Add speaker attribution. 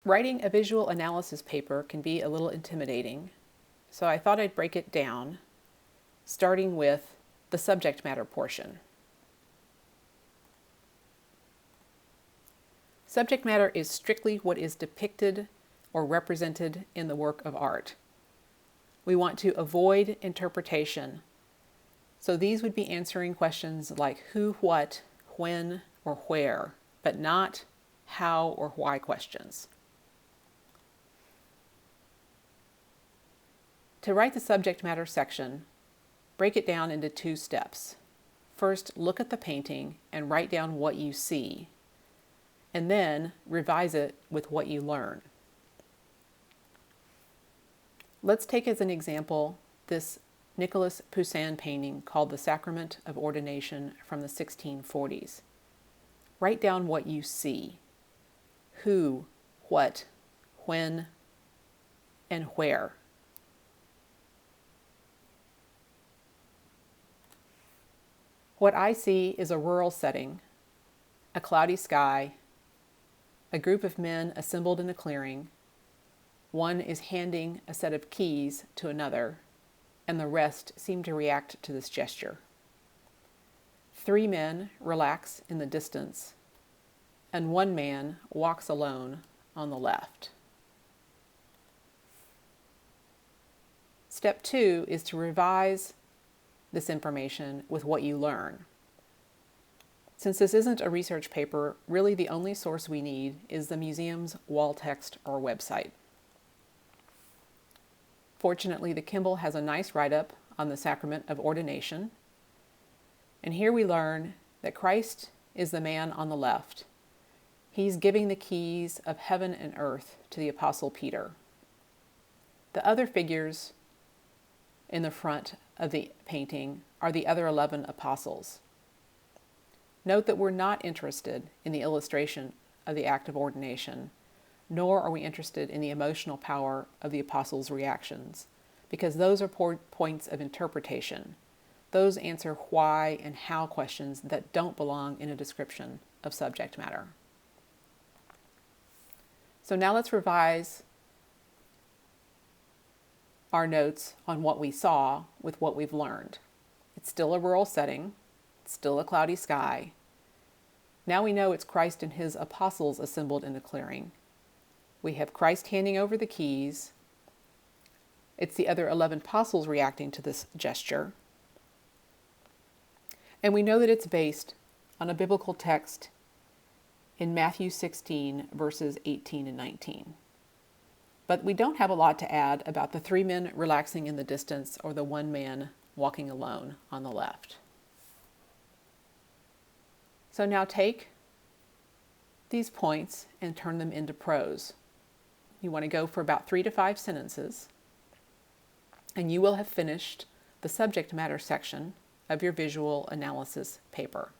Speaker 1: Writing a visual analysis paper can be a little intimidating, so I thought I'd break it down, starting with the subject matter portion. Subject matter is strictly what is depicted or represented in the work of art. We want to avoid interpretation, so these would be answering questions like who, what, when, or where, but not how or why questions. To write the subject matter section, break it down into 2 steps. First, look at the painting and write down what you see, and then revise it with what you learn. Let's take as an example this Nicolas Poussin painting called The Sacrament of Ordination from the 1640s. Write down what you see: who, what, when, and where. What I see is a rural setting, a cloudy sky, a group of men assembled in a clearing. One is handing a set of keys to another, and the rest seem to react to this gesture. 3 men relax in the distance, and 1 man walks alone on the left. Step 2 is to revise this information with what you learn. Since this isn't a research paper, really the only source we need is the museum's wall text or website. Fortunately, the Kimball has a nice write-up on the Sacrament of Ordination, and here we learn that Christ is the man on the left. He's giving the keys of heaven and earth to the Apostle Peter. The other figures in the front of the painting are the other 11 apostles. Note that we're not interested in the illustration of the act of ordination, nor are we interested in the emotional power of the apostles' reactions, because those are points of interpretation. Those answer why and how questions that don't belong in a description of subject matter. So now let's revise our notes on what we saw with what we've learned. It's still a rural setting, it's still a cloudy sky. Now we know it's Christ and his apostles assembled in a clearing. We have Christ handing over the keys. It's the other 11 apostles reacting to this gesture. And we know that it's based on a biblical text in Matthew 16, verses 18 and 19. But we don't have a lot to add about the 3 men relaxing in the distance or the 1 man walking alone on the left. So now take these points and turn them into prose. You want to go for about 3 to 5 sentences, and you will have finished the subject matter section of your visual analysis paper.